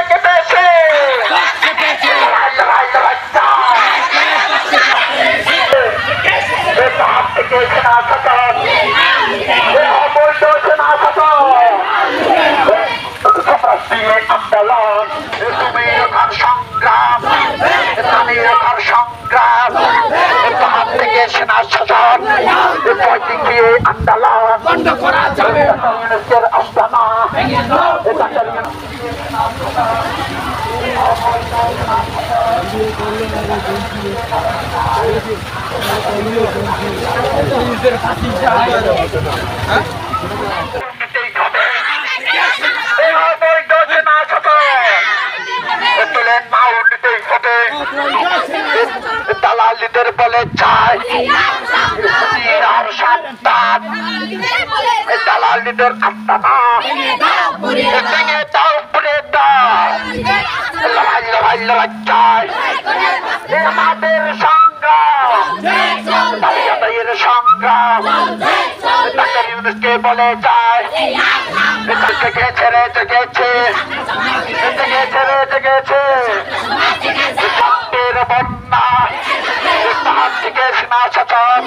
কেটেছে সংগ্রাম সেনা শাসন আন্দোলন বন্ধ করা যাবে আস্তানা দালালিদের বলে চাই আর সাবধান দালালিদের আস্তানা ভেঙে দাও পুড়ে দাও লড়াই লড়াই চাই আমাদের সংগ্রাম দাঁড়িয়ে সংগ্রাম ডাক্তার ইউনূসকে বলে যায় জেগেছে রে জেগেছে জেগেছে রে জেগেছে বন্যা থেকে সেনা শাসন